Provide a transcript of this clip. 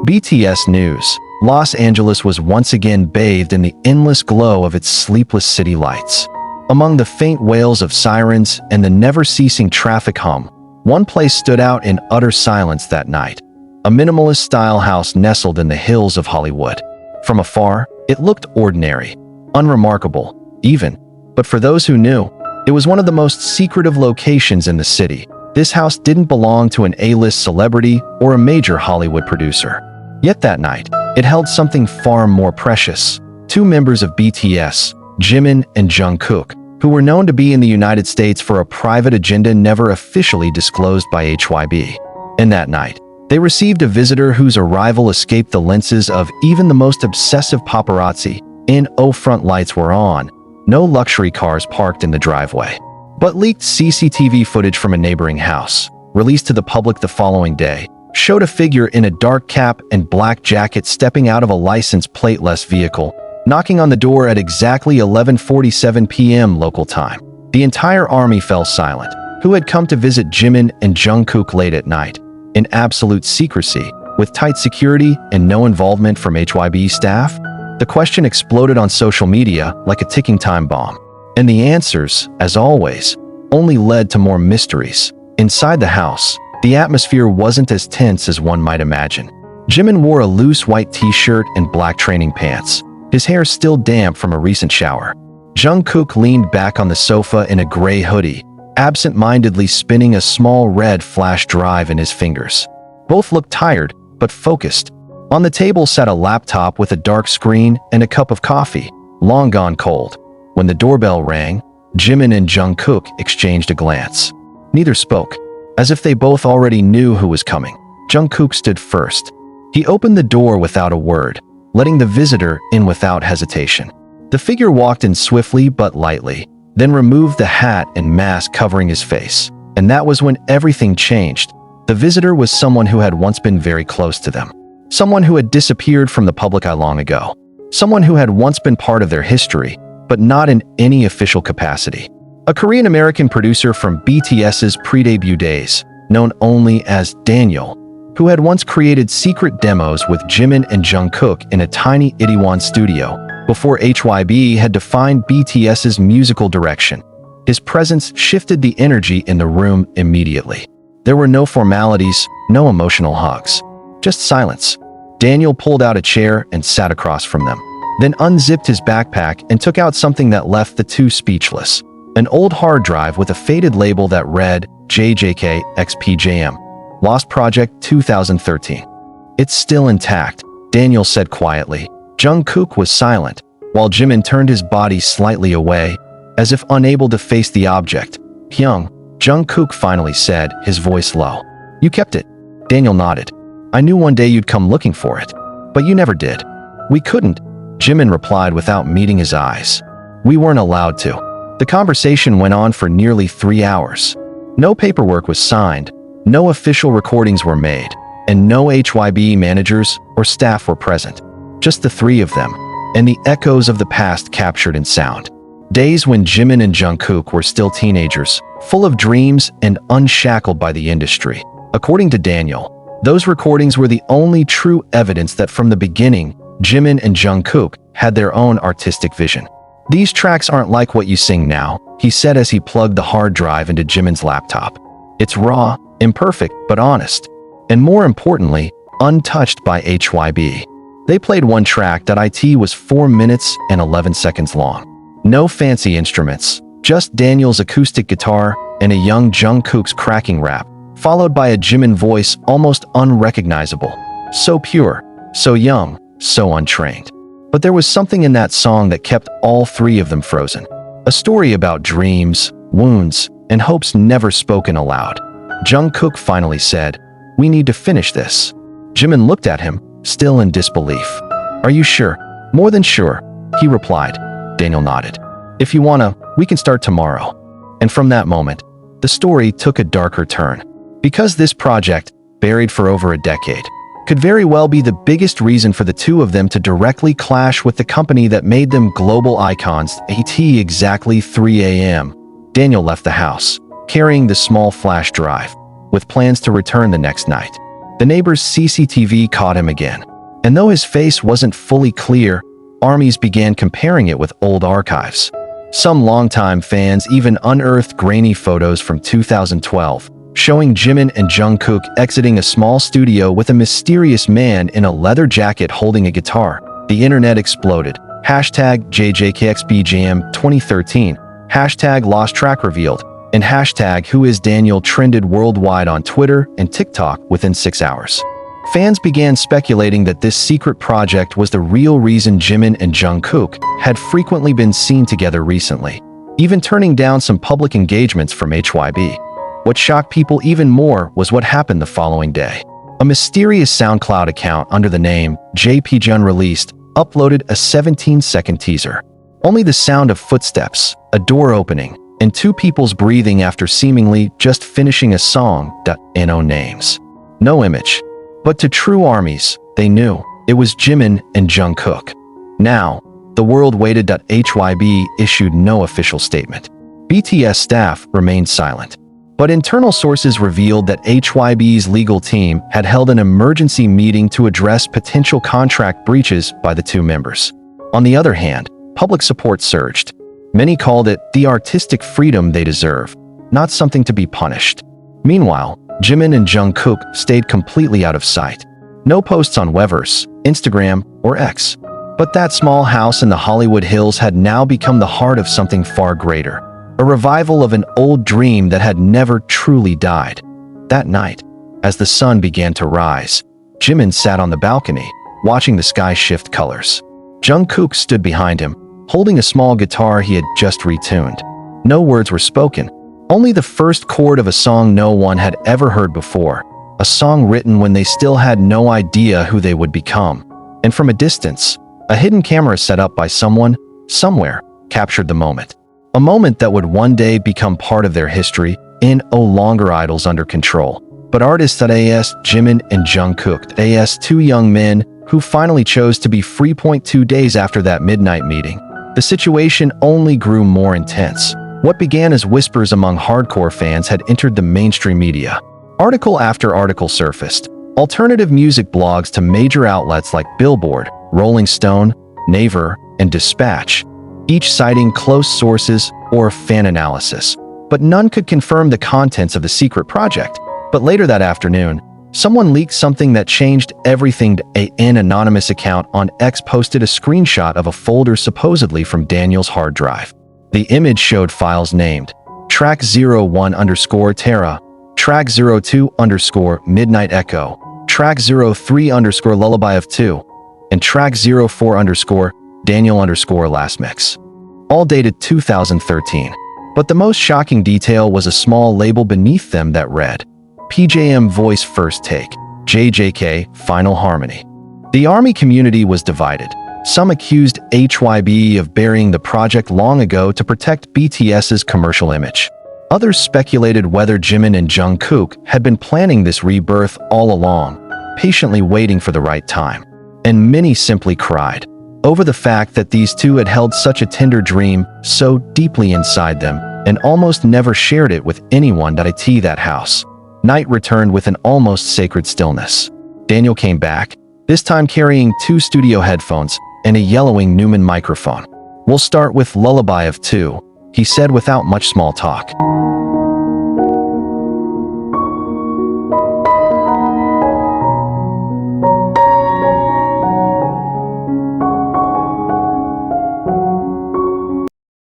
BTS News. Los Angeles was once again bathed in the endless glow of its sleepless city lights. Among the faint wails of sirens and the never-ceasing traffic hum, one place stood out in utter silence that night. A minimalist-style house nestled in the hills of Hollywood. From afar, it looked ordinary, unremarkable, even. But for those who knew, it was one of the most secretive locations in the city. This house didn't belong to an A-list celebrity or a major Hollywood producer. Yet that night, it held something far more precious. Two members of BTS, Jimin and Jungkook, who were known to be in the United States for a private agenda never officially disclosed by HYB. And that night, they received a visitor whose arrival escaped the lenses of even the most obsessive paparazzi. Front lights were on, no luxury cars parked in the driveway. But leaked CCTV footage from a neighboring house, released to the public the following day, showed a figure in a dark cap and black jacket stepping out of a license plateless vehicle, knocking on the door at exactly 11:47 p.m. local time. The entire army fell silent. Who had come to visit Jimin and Jungkook late at night, in absolute secrecy, with tight security and no involvement from HYB staff? The question exploded on social media like a ticking time bomb. And the answers, as always, only led to more mysteries. Inside the house, the atmosphere wasn't as tense as one might imagine. Jimin wore a loose white t-shirt and black training pants, his hair still damp from a recent shower. Jungkook leaned back on the sofa in a gray hoodie, absent-mindedly spinning a small red flash drive in his fingers. Both looked tired, but focused. On the table sat a laptop with a dark screen and a cup of coffee, long gone cold. When the doorbell rang, Jimin and Jungkook exchanged a glance. Neither spoke, as if they both already knew who was coming. Jungkook stood first. He opened the door without a word, letting the visitor in without hesitation. The figure walked in swiftly but lightly, then removed the hat and mask covering his face. And that was when everything changed. The visitor was someone who had once been very close to them. Someone who had disappeared from the public eye long ago. Someone who had once been part of their history, but not in any official capacity. A Korean-American producer from BTS's pre-debut days, known only as Daniel, who had once created secret demos with Jimin and Jungkook in a tiny Itaewon studio before HYB had defined BTS's musical direction. His presence shifted the energy in the room immediately. There were no formalities, no emotional hugs. Just silence. Daniel pulled out a chair and sat across from them, then unzipped his backpack and took out something that left the two speechless. An old hard drive with a faded label that read JJK XPJM, Lost Project 2013. It's still intact, Daniel said quietly. Jungkook was silent, while Jimin turned his body slightly away, as if unable to face the object. Hyung, Jungkook finally said, his voice low. You kept it. Daniel nodded. I knew one day you'd come looking for it. But you never did. We couldn't, Jimin replied without meeting his eyes. We weren't allowed to. The conversation went on for nearly 3 hours. No paperwork was signed, no official recordings were made, and no HYB managers or staff were present. Just the three of them, and the echoes of the past captured in sound. Days when Jimin and Jungkook were still teenagers, full of dreams and unshackled by the industry. According to Daniel, those recordings were the only true evidence that from the beginning, Jimin and Jungkook had their own artistic vision. These tracks aren't like what you sing now, he said as he plugged the hard drive into Jimin's laptop. It's raw, imperfect, but honest. And more importantly, untouched by HYB. They played one track that IT was 4 minutes and 11 seconds long. No fancy instruments, just Daniel's acoustic guitar and a young Jungkook's cracking rap, followed by a Jimin voice almost unrecognizable. So pure, so young, so untrained. But there was something in that song that kept all three of them frozen. A story about dreams, wounds, and hopes never spoken aloud. Jungkook finally said, "We need to finish this." Jimin looked at him, still in disbelief. "Are you sure?" "More than sure," he replied. Daniel nodded. "If you wanna, we can start tomorrow." And from that moment, the story took a darker turn. Because this project, buried for over a decade, could very well be the biggest reason for the two of them to directly clash with the company that made them global icons. At exactly 3 a.m., Daniel left the house, carrying the small flash drive, with plans to return the next night. The neighbor's CCTV caught him again. And though his face wasn't fully clear, armies began comparing it with old archives. Some longtime fans even unearthed grainy photos from 2012, showing Jimin and Jungkook exiting a small studio with a mysterious man in a leather jacket holding a guitar. The internet exploded. Hashtag JJKXBJM 2013, hashtag Lost Track revealed, and hashtag Who is Daniel trended worldwide on Twitter and TikTok within 6 hours. Fans began speculating that this secret project was the real reason Jimin and Jungkook had frequently been seen together recently, even turning down some public engagements from HYB. What shocked people even more was what happened the following day. A mysterious SoundCloud account under the name JPJun released, uploaded a 17-second teaser. Only the sound of footsteps, a door opening, and two people's breathing after seemingly just finishing a song. No names. No image. But to true armies, they knew it was Jimin and Jungkook. Now, the world waited. HYB issued no official statement. BTS staff remained silent. But internal sources revealed that HYB's legal team had held an emergency meeting to address potential contract breaches by the two members. On the other hand, public support surged. Many called it the artistic freedom they deserve, not something to be punished. Meanwhile, Jimin and Jungkook stayed completely out of sight. No posts on Weverse, Instagram, or X. But that small house in the Hollywood Hills had now become the heart of something far greater. A revival of an old dream that had never truly died. That night, as the sun began to rise, Jimin sat on the balcony, watching the sky shift colors. Jungkook stood behind him, holding a small guitar he had just retuned. No words were spoken, only the first chord of a song no one had ever heard before, a song written when they still had no idea who they would become. And from a distance, a hidden camera set up by someone, somewhere, captured the moment. A moment that would one day become part of their history, in no longer idols under control, but artists. As Jimin and Jungkook, as two young men who finally chose to be free. 2 days after that midnight meeting, the situation only grew more intense. What began as whispers among hardcore fans had entered the mainstream media. Article after article surfaced, alternative music blogs to major outlets like Billboard, Rolling Stone, Naver, and Dispatch, each citing close sources or fan analysis, but none could confirm the contents of the secret project. But later that afternoon, someone leaked something that changed everything. An anonymous account on X posted a screenshot of a folder supposedly from Daniel's hard drive. The image showed files named track 01_Terra, track 02_Midnight Echo, track 03_Lullaby of 2, and track 04_Daniel_Last Mix. All dated 2013. But the most shocking detail was a small label beneath them that read, PJM Voice First Take, JJK Final Harmony. The ARMY community was divided. Some accused HYB of burying the project long ago to protect BTS's commercial image. Others speculated whether Jimin and Jungkook had been planning this rebirth all along, patiently waiting for the right time. And many simply cried over the fact that these two had held such a tender dream so deeply inside them and almost never shared it with anyone. That house. Night returned with an almost sacred stillness. Daniel came back, this time carrying 2 studio headphones and a yellowing Neumann microphone. "We'll start with Lullaby of 2, he said without much small talk.